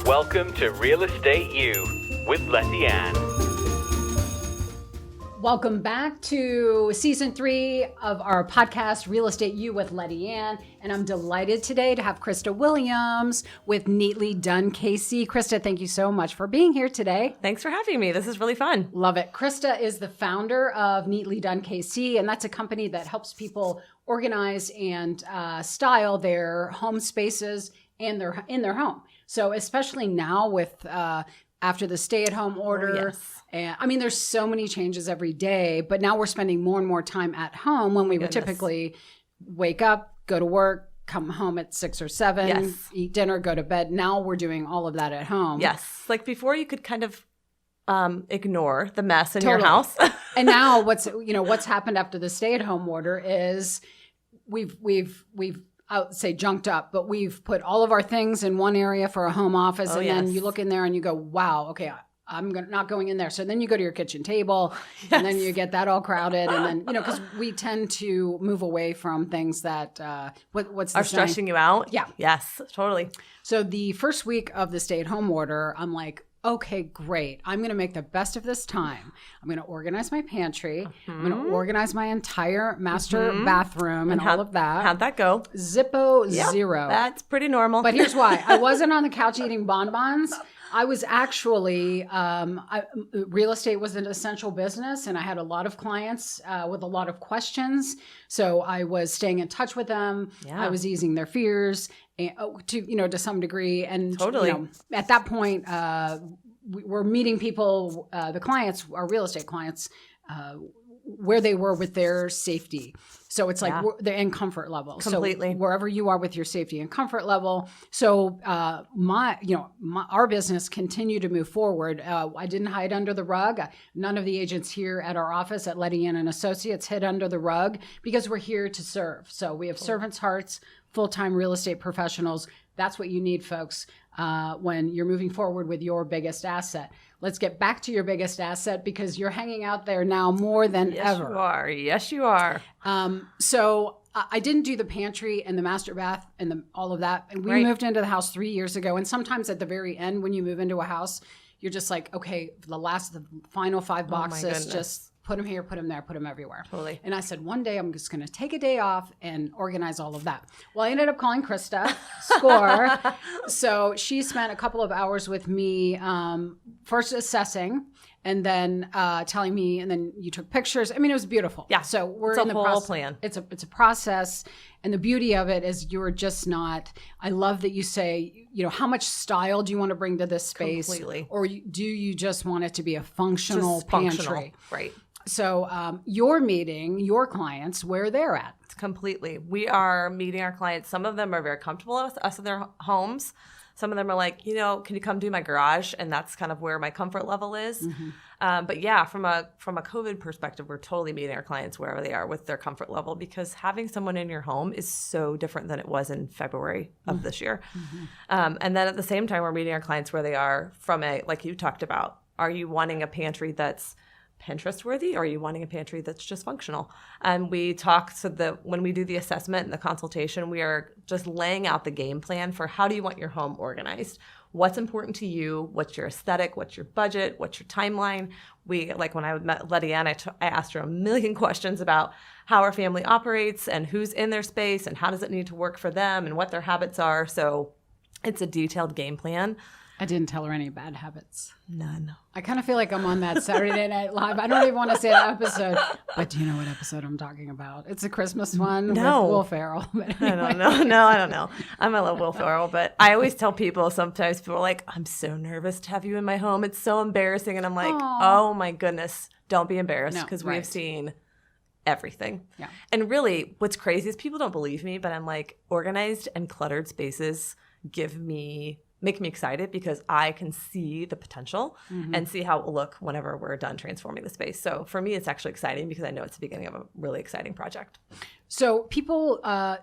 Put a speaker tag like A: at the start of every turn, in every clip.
A: Welcome to Real Estate U with Letty Ann.
B: Welcome back to season 3 of our podcast, Real Estate U with Letty Ann. And I'm delighted today to have Krista Williams with Neatly Done KC. Krista, thank you so much for being here today.
C: Thanks for having me. This is really fun.
B: Love it. Krista is the founder of Neatly Done KC, and that's a company that helps people organize and style their home spaces and in their home. So especially now with after the stay-at-home order.
C: Oh, yes.
B: And I mean, there's so many changes every day, but now we're spending more and more time at home when we would typically wake up, go to work, come home at 6 or 7, eat dinner, go to bed. Now we're doing all of that at home.
C: Yes. Like before you could kind of ignore the mess in your house.
B: And now what's happened after the stay-at-home order is we've I would say junked up, but we've put all of our things in one area for a home office. Then you look in there and you go, wow, okay, I'm not going in there. So then you go to your kitchen table and then you get that all crowded. And then, because we tend to move away from things that, what's the
C: are
B: saying?
C: stressing you out.
B: Yeah.
C: Yes, totally.
B: So the first week of the stay-at-home order, I'm like, okay, great. I'm going to make the best of this time. I'm going to organize my pantry. I'm going to organize my entire master bathroom and all of that.
C: How'd that go?
B: Zippo zero.
C: That's pretty normal.
B: But here's why. I wasn't on the couch eating bonbons. I was actually, real estate was an essential business, and I had a lot of clients with a lot of questions. So I was staying in touch with them. Yeah. I was easing their fears to some degree. And
C: totally.
B: At that point, we're meeting people, the clients, our real estate clients, where they were with their safety. So it's like they're in comfort level.
C: Completely.
B: So wherever you are with your safety and comfort level. So our business continued to move forward. I didn't hide under the rug. None of the agents here at our office at Letty Ann and Associates hid under the rug because we're here to serve. So we have servants' hearts, full-time real estate professionals. That's what you need, folks, when you're moving forward with your biggest asset. Let's get back to your biggest asset because you're hanging out there now more than ever.
C: Yes, you are.
B: So I didn't do the pantry and the master bath and all of that. And we moved into the house 3 years ago. And sometimes at the very end, when you move into a house, you're just like, okay, the final 5 boxes, just put them here, put them there, put them everywhere.
C: Totally.
B: And I said, one day I'm just going to take a day off and organize all of that. Well, I ended up calling Krista, score. So she spent a couple of hours with me, first assessing and then telling me, and then you took pictures. I mean, it was beautiful.
C: Yeah.
B: So we're
C: it's
B: in the
C: whole plan.
B: It's a process. And the beauty of it is you're just not, I love that you say, how much style do you want to bring to this space?
C: Completely.
B: Or do you just want it to be a functional pantry?
C: Functional. Right.
B: So you're meeting your clients where they're at.
C: Completely. We are meeting our clients. Some of them are very comfortable with us in their homes. Some of them are like, can you come do my garage? And that's kind of where my comfort level is. Mm-hmm. But yeah, from a COVID perspective, we're totally meeting our clients wherever they are with their comfort level because having someone in your home is so different than it was in February of this year. Mm-hmm. And then at the same time, we're meeting our clients where they are from like you talked about, are you wanting a pantry that's Pinterest worthy, or are you wanting a pantry that's just functional? And we talk when we do the assessment and the consultation, we are just laying out the game plan for how do you want your home organized? What's important to you? What's your aesthetic? What's your budget? What's your timeline? When I met Letty Ann, I asked her a million questions about how our family operates and who's in their space and how does it need to work for them and what their habits are. So it's a detailed game plan.
B: I didn't tell her any bad habits.
C: None.
B: I kind of feel like I'm on that Saturday Night Live. I don't even want to say that episode, but do you know what episode I'm talking about? It's a Christmas one with Will Ferrell. But anyway.
C: I don't know. No, I don't know. I love Will Ferrell, but I always tell people, sometimes people are like, I'm so nervous to have you in my home. It's so embarrassing. And I'm like, oh my goodness, don't be embarrassed because we have seen everything. Yeah. And really what's crazy is people don't believe me, but I'm like, organized and cluttered spaces make me excited because I can see the potential and see how it will look whenever we're done transforming the space. So for me, it's actually exciting because I know it's the beginning of a really exciting project.
B: So people,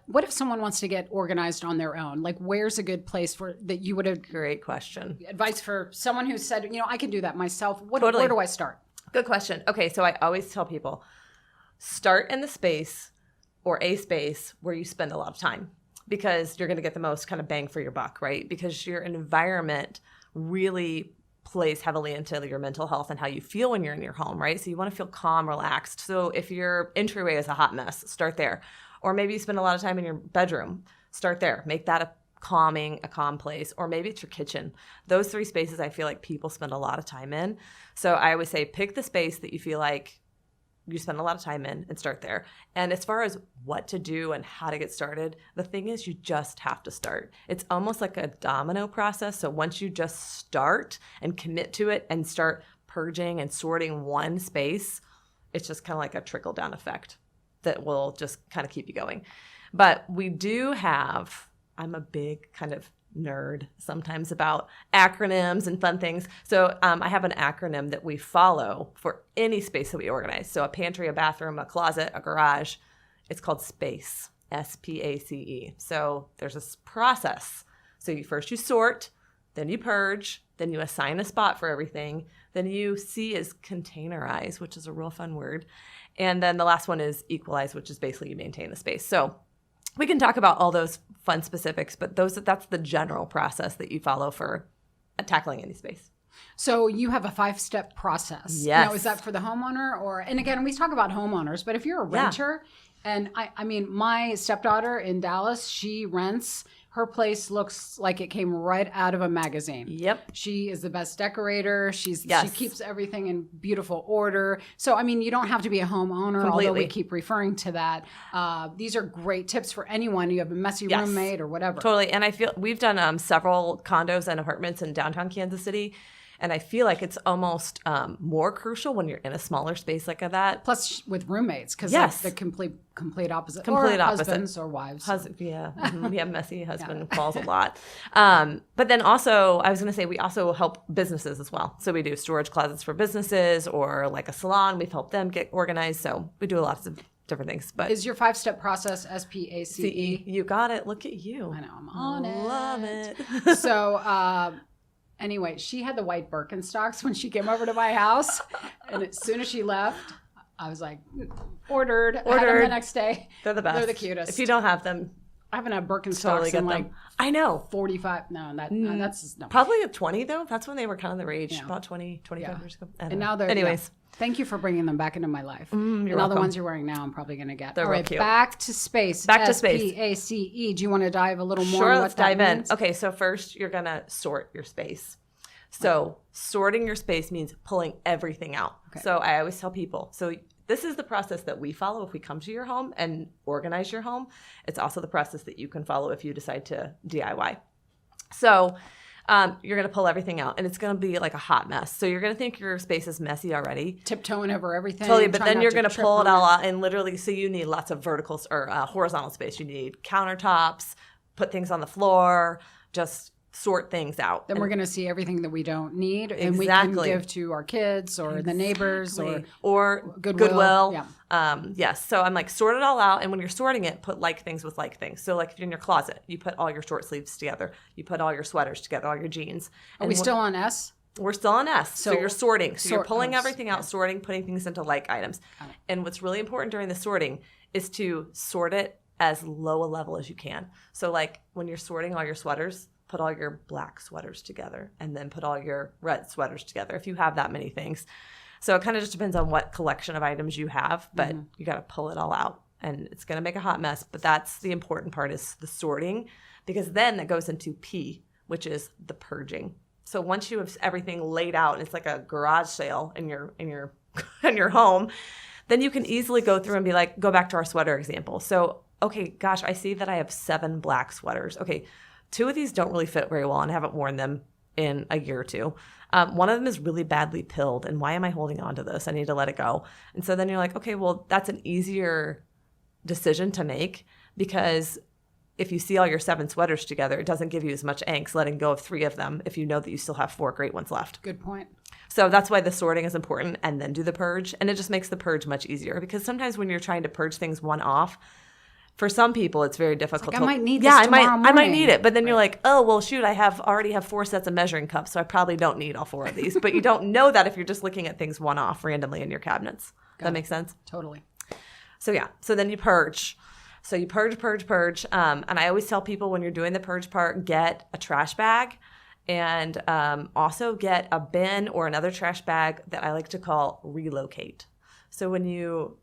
B: what if someone wants to get organized on their own? Like, where's a good place that you would have?
C: Great question.
B: Advice for someone who said, I can do that myself.
C: Totally.
B: Where do I start?
C: Good question. Okay, so I always tell people, start in the space or a space where you spend a lot of time. because you're going to get the most kind of bang for your buck, right? Because your environment really plays heavily into your mental health and how you feel when you're in your home, right? So you want to feel calm, relaxed. So if your entryway is a hot mess, start there. Or maybe you spend a lot of time in your bedroom, start there. Make that a calm place. Or maybe it's your kitchen. Those 3 spaces I feel like people spend a lot of time in. So I always say pick the space that you feel like you spend a lot of time in and start there. And as far as what to do and how to get started, the thing is you just have to start. It's almost like a domino process. So once you just start and commit to it and start purging and sorting one space, it's just kind of like a trickle down effect that will just kind of keep you going. But we do have, I'm a big kind of nerd sometimes about acronyms and fun things. So I have an acronym that we follow for any space that we organize. So a pantry, a bathroom, a closet, a garage. It's called SPACE, SPACE. So there's a process. So you sort, then you purge, then you assign a spot for everything. Then you C is containerize, which is a real fun word. And then the last one is equalize, which is basically you maintain the space. So we can talk about all those fun specifics, but that's the general process that you follow for tackling any space.
B: So you have a 5-step process.
C: Yes.
B: Now, is that for the homeowner and again, we talk about homeowners, but if you're a renter, and I mean, my stepdaughter in Dallas, she rents. Her place looks like it came right out of a magazine.
C: Yep.
B: She is the best decorator. She keeps everything in beautiful order. So, I mean, you don't have to be a homeowner,
C: Completely.
B: although we keep referring to that. These are great tips for anyone. You have a messy roommate or whatever.
C: Totally. And I feel we've done several condos and apartments in downtown Kansas City. And I feel like it's almost more crucial when you're in a smaller space like that.
B: Plus with roommates, because the complete opposite.
C: Complete
B: or
C: opposite.
B: Husbands or wives.
C: We have messy husband calls a lot. But then also, I was going to say, we also help businesses as well. So we do storage closets for businesses or like a salon. We've helped them get organized. So we do lots of different things. But
B: is your 5-step process SPACE?
C: You got it. Look at you.
B: I know. I'm on it.
C: Love it.
B: So, anyway, she had the white Birkenstocks when she came over to my house. And as soon as she left, I was like, ordered. I had them the next day.
C: They're the best.
B: They're the cutest.
C: If you don't have them,
B: I haven't had Birkenstocks
C: totally get
B: in
C: them.
B: like
C: I know.
B: 45. No, that's no.
C: Probably at 20 though. That's when they were kind of the rage,
B: Yeah.
C: about 20, 25 years ago.
B: And now they're,
C: anyways.
B: Thank you for bringing them back into my life.
C: You're
B: and all
C: welcome.
B: the ones you're wearing now, I'm probably going to get.
C: They're
B: all
C: real
B: right,
C: cute.
B: back to space.
C: Back to space.
B: SPACE. Do you want to dive a little more
C: Sure,
B: on
C: let's
B: what that
C: dive
B: means?
C: in. Okay, so first you're going to sort your space. So sorting your space means pulling everything out.
B: Okay.
C: So I always tell people, so this is the process that we follow if we come to your home and organize your home. It's also the process that you can follow if you decide to DIY. So you're going to pull everything out, and it's going to be like a hot mess. So you're going to think your space is messy already.
B: Tiptoeing over everything.
C: Totally, but
B: try
C: then
B: not
C: you're
B: to
C: going to
B: trip
C: pull it
B: on
C: all out, and literally, so you need lots of vertical or horizontal space. You need countertops, put things on the floor, just sort things out.
B: Then we're going to see everything that we don't need, and we can give to our kids or the neighbors
C: or
B: Goodwill. Yeah.
C: Yes. So I'm like, sort it all out. And when you're sorting it, put like things with like things. So like if you're in your closet, you put all your short sleeves together. You put all your sweaters together, all your jeans.
B: Are we still on S?
C: We're still on S. So you're sorting. So you're pulling everything out,
B: okay.
C: sorting, putting things into like items. And what's really important during the sorting is to sort it as low a level as you can. So like when you're sorting all your sweaters, put all your black sweaters together and then put all your red sweaters together if you have that many things. So it kind of just depends on what collection of items you have, but you got to pull it all out and it's going to make a hot mess. But that's the important part is the sorting, because then that goes into P, which is the purging. So once you have everything laid out and it's like a garage sale in your in your home, then you can easily go through and be like, go back to our sweater example. So, okay, gosh, I see that I have 7 black sweaters. Okay, 2 of these don't really fit very well and I haven't worn them in a year or 2. One of them is really badly pilled, and why am I holding on to this? I need to let it go. And so then you're like, okay, well, that's an easier decision to make, because if you see all your 7 sweaters together, it doesn't give you as much angst letting go of 3 of them if you know that you still have 4 great ones left.
B: Good point.
C: So that's why the sorting is important, and then do the purge. And it just makes the purge much easier, because sometimes when you're trying to purge things one off, for some people, it's very difficult.
B: Like, I might need
C: this
B: tomorrow morning.
C: I might need it. But then you're like, oh, well, shoot, I already have 4 sets of measuring cups, so I probably don't need all 4 of these. But you don't know that if you're just looking at things one-off randomly in your cabinets. Does that make sense?
B: Totally.
C: So, yeah. So then you purge. So you purge. And I always tell people when you're doing the purge part, get a trash bag and also get a bin or another trash bag that I like to call relocate. So when you're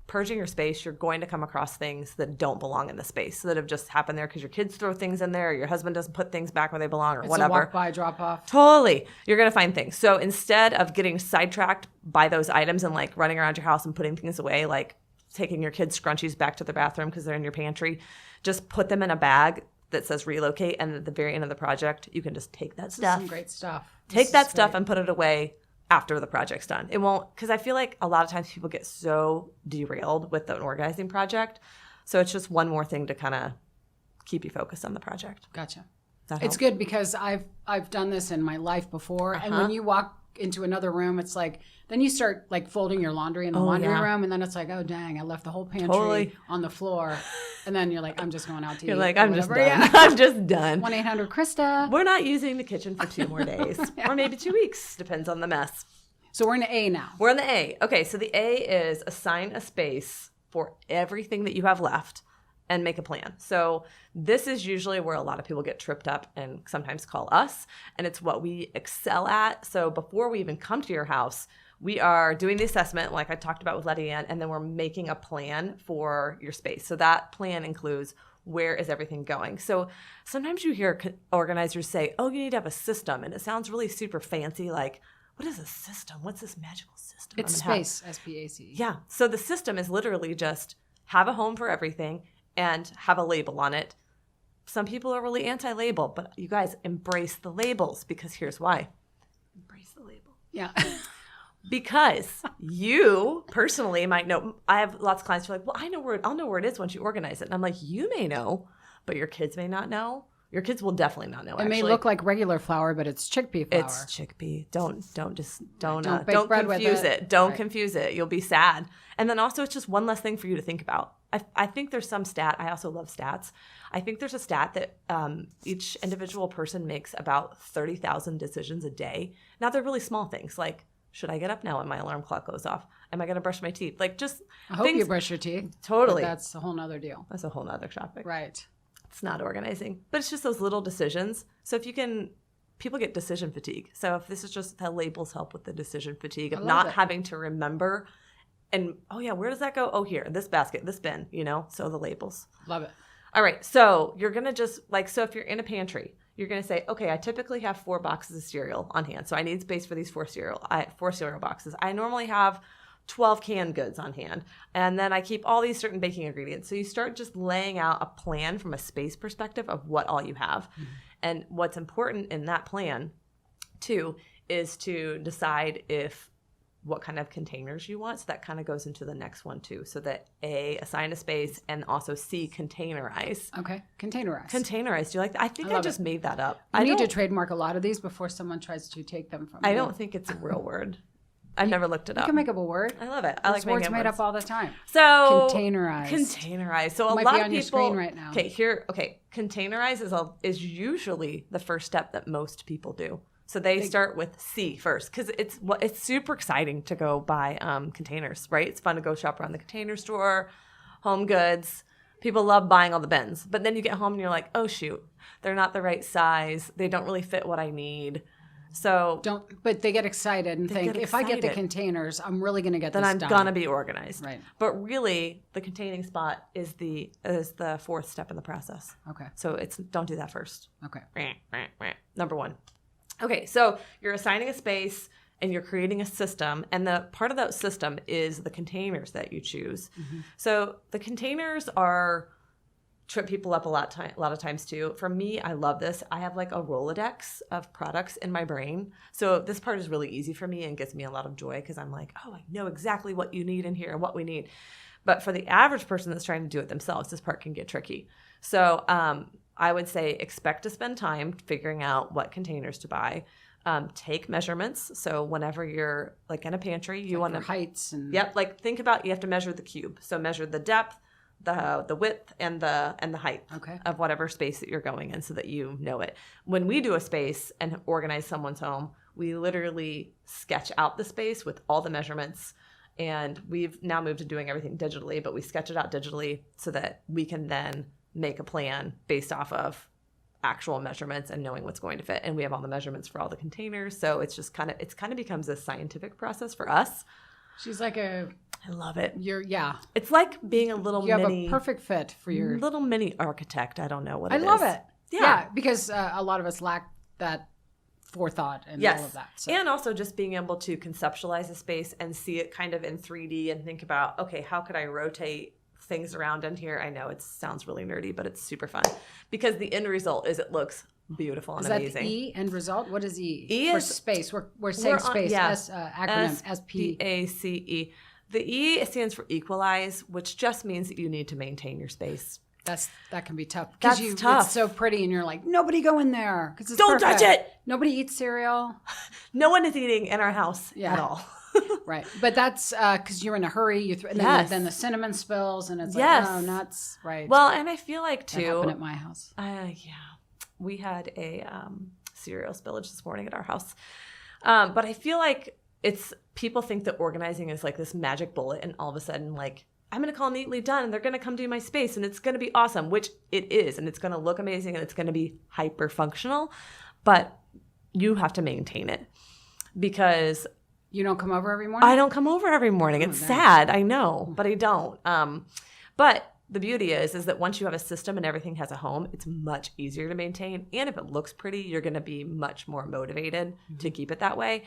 C: purging your space, you're going to come across things that don't belong in the space, that have just happened there because your kids throw things in there, or your husband doesn't put things back where they belong, or whatever.
B: It's a walk by, drop off.
C: Totally. You're going to find things. So instead of getting sidetracked by those items and like running around your house and putting things away, like taking your kids' scrunchies back to the bathroom because they're in your pantry, just put them in a bag that says relocate, and at the very end of the project, you can just take that stuff.
B: Some great stuff.
C: Take that stuff and put it away after the project's done. It won't, because I feel like a lot of times people get so derailed with an organizing project. So it's just one more thing to kind of keep you focused on the project.
B: Gotcha.
C: It's
B: good because I've done this in my life before. And when you walk into another room, it's like, then you start like folding your laundry in the laundry room. And then it's like, oh, dang, I left the whole pantry on the floor. And then you're like, I'm just going out to eat.
C: You're like, I'm just done.
B: Yeah.
C: I'm just done.
B: 1-800-KRISTA.
C: We're not using the kitchen for 2 more days or maybe 2 weeks. Depends on the mess.
B: So we're in the A now.
C: We're in the A. Okay, so the A is assign a space for everything that you have left and make a plan. So this is usually where a lot of people get tripped up and sometimes call us, and it's what we excel at. So before we even come to your house, we are doing the assessment like I talked about with Letty Ann, and then we're making a plan for your space. So that plan includes where is everything going. So sometimes you hear organizers say, oh, you need to have a system, and it sounds really super fancy, like, what is a system? What's this magical system?
B: It's space, SPAC.
C: Yeah. So the system is literally just have a home for everything and have a label on it. Some people are really anti-label, but you guys embrace the labels, because here's why. Embrace the label.
B: Yeah.
C: Because you personally might know. I have lots of clients who are like, well, I'll know where it is once you organize it. And I'm like, you may know, but your kids may not know. Your kids will definitely not know.
B: It may look like regular flour, but it's chickpea flour.
C: It's chickpea. Don't confuse it. Don't confuse it. You'll be sad. And then also, it's just one less thing for you to think about. I think there's some stat. I also love stats. I think there's a stat that each individual person makes about 30,000 decisions a day. Now, they're really small things, like, should I get up now when my alarm clock goes off? Am I going to brush my teeth? Like, just
B: I hope you brush your teeth.
C: Totally.
B: But that's a whole nother deal.
C: That's a whole nother topic.
B: Right.
C: It's not organizing, but it's just those little decisions. So if you can, people get decision fatigue. So if this is just the labels help with the decision fatigue of not having to remember, and oh yeah, where does that go? Oh, here, this basket, this bin, so the labels.
B: Love it.
C: All right. So you're going to just so if you're in a pantry, you're going to say, okay, I typically have 4 boxes of cereal on hand. So I need space for these 4 cereal boxes. I normally have 12 canned goods on hand. And then I keep all these certain baking ingredients. So you start just laying out a plan from a space perspective of what all you have. Mm-hmm. And what's important in that plan, too, is to decide what kind of containers you want. So that kind of goes into the next one, too. So that A, assign a space, and also C, containerize.
B: Okay, containerize.
C: Containerize. Do you like that? I think I just made that up.
B: I need to trademark a lot of these before someone tries to take them from me.
C: I don't think it's a real word. I've never looked it up.
B: You can make up a word.
C: I love it. I like
B: words made up all the time.
C: So
B: containerize.
C: So
B: Might
C: a lot
B: be
C: of
B: on
C: people.
B: Your screen right now.
C: Okay. Containerize is usually the first step that most people do. So they start with C first, because it's super exciting to go buy containers, right? It's fun to go shop around the container store, Home Goods. People love buying all the bins, but then you get home and you're like, oh shoot, they're not the right size. They don't really fit what I need. So
B: but they get excited and think, if I get the containers, I'm really going to get this done.
C: Then I'm gonna be organized.
B: Right.
C: But really, the containing spot is the 4th step in the process.
B: Okay.
C: So don't do that first.
B: Okay.
C: Number 1. Okay, so you're assigning a space and you're creating a system, and the part of that system is the containers that you choose. Mm-hmm. So the containers trip people up a lot of times too. For me, I love this. I have like a Rolodex of products in my brain. So this part is really easy for me and gives me a lot of joy, because I'm like, oh, I know exactly what you need in here and what we need. But for the average person that's trying to do it themselves, this part can get tricky. So I would say expect to spend time figuring out what containers to buy. Take measurements. So whenever you're like in a pantry, you want to
B: heights and
C: think about, you have to measure the cube. So measure the depth, the width, and the height of whatever space that you're going in, so that you know it. When we do a space and organize someone's home, we literally sketch out the space with all the measurements And we've now moved to doing everything digitally, but we sketch it out digitally so that we can then make a plan based off of actual measurements and knowing what's going to fit. And we have all the measurements for all the containers. So it's just kind of becomes a scientific process for us.
B: She's like
C: I love it.
B: yeah.
C: It's like being a little
B: You
C: mini.
B: have a perfect fit for your
C: little mini architect. I don't know what it is.
B: I love it.
C: Yeah.
B: Because a lot of us lack that forethought and
C: Yes.
B: all of that. So.
C: And also just being able to conceptualize a space and see it kind of in 3D and think about, okay, how could I rotate things around in here? I know it sounds really nerdy, but it's super fun because the end result is it looks beautiful and amazing.
B: Is that the E, end result? What is E?
C: E
B: for
C: is
B: space. We're saying space.
C: yeah.
B: Acronym SP.
C: SPACE. The E stands for equalize, which just means that you need to maintain your space.
B: That can be tough.
C: That's tough.
B: It's so pretty, and you're like, nobody go in there because
C: Don't touch it.
B: Nobody eats cereal.
C: No one is eating in our house at all.
B: Right, but that's because you're in a hurry. Then the cinnamon spills, and it's like, oh, nuts. Right.
C: Well, and I feel like too.
B: That happened at my house.
C: Yeah, we had a cereal spillage this morning at our house, but I feel like people think that organizing is like this magic bullet, and all of a sudden, like, I'm going to call Neatly Done and they're going to come do my space and it's going to be awesome, which it is. And it's going to look amazing and it's going to be hyper functional, but you have to maintain it because
B: you don't come over every morning?
C: I don't come over every morning. It's sad. I know, but I don't. But the beauty is that once you have a system and everything has a home, it's much easier to maintain. And if it looks pretty, you're going to be much more motivated to keep it that way.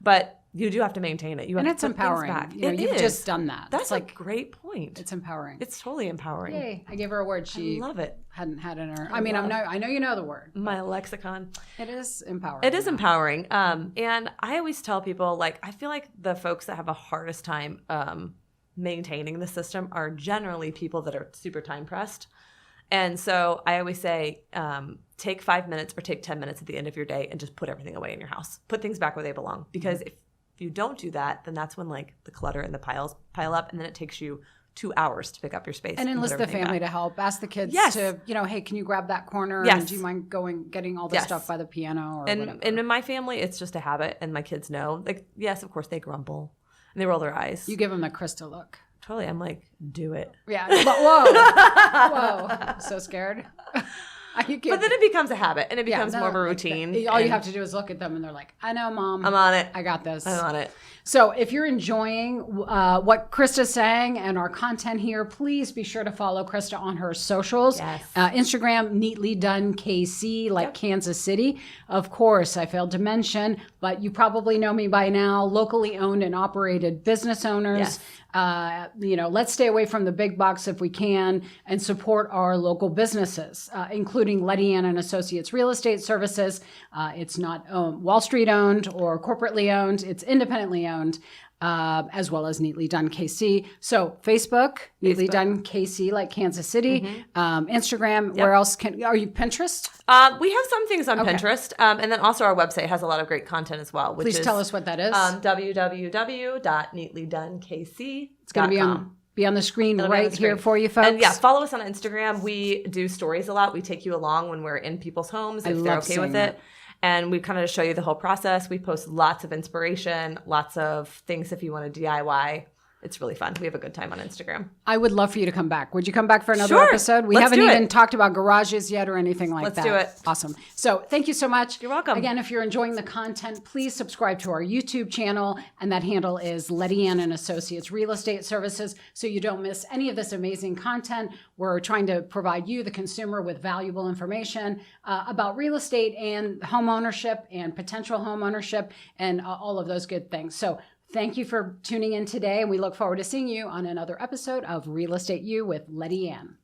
C: But you do have to maintain it. You have
B: and
C: to
B: it's empowering. You've just done that.
C: That's
B: it's like
C: a great point.
B: It's empowering.
C: It's totally empowering.
B: Yay! I gave her a word she
C: love it.
B: hadn't had in her. I know you know the word.
C: My lexicon.
B: It is empowering.
C: It is empowering. And I always tell people, like, I feel like the folks that have the hardest time maintaining the system are generally people that are super time pressed. And so I always say, take 5 minutes or take 10 minutes at the end of your day and just put everything away in your house. Put things back where they belong. Because if you don't do that, then that's when like the clutter and the piles pile up, and then it takes you 2 hours to pick up your space.
B: And enlist the family to help. Ask the kids to, hey, can you grab that corner?
C: Yes.
B: And do you mind getting all the stuff by the piano or whatever?
C: And in my family, it's just a habit, and my kids know. Like, yes, of course, they grumble and they roll their eyes.
B: You give them the Krista look.
C: Totally. I'm like, do it.
B: Yeah. Whoa. I'm so scared.
C: But then it becomes a habit and it becomes more of a routine.
B: All you have to do is look at them and they're like, I know, Mom.
C: I'm on it.
B: I got this.
C: I'm on it.
B: So if you're enjoying what Krista's saying and our content here, please be sure to follow Krista on her socials.
C: Yes.
B: Instagram, Neatly Done KC, like Kansas City. Of course, I failed to mention, but you probably know me by now, locally owned and operated business owners.
C: Yes.
B: Let's stay away from the big box if we can and support our local businesses, including Letty Ann and Associates Real Estate Services. It's not Wall Street owned or corporately owned. It's independently owned, as well as Neatly Done KC. So Facebook, Neatly Done KC, like Kansas City. Instagram, where else are you? Pinterest?
C: We have some things on Pinterest. And then also our website has a lot of great content as well.
B: Please tell us what that is.
C: www.neatlydonekc.com.
B: It's going to be on the screen here for you folks.
C: And follow us on Instagram. We do stories a lot. We take you along when we're in people's homes if they're okay with it. And we kind of show you the whole process. We post lots of inspiration, lots of things if you want to DIY. It's really fun. We have a good time on Instagram.
B: I would love for you to come back. Would you come back for another episode? We haven't even talked about garages yet or anything like that.
C: Let's do it.
B: Awesome. So thank you so much.
C: You're welcome.
B: Again, if you're enjoying the content, please subscribe to our YouTube channel. And that handle is Letty Ann and Associates Real Estate Services, so you don't miss any of this amazing content. We're trying to provide you, the consumer, with valuable information about real estate and home ownership and potential home ownership and all of those good things. So thank you for tuning in today, and we look forward to seeing you on another episode of Real Estate U with Letty Ann.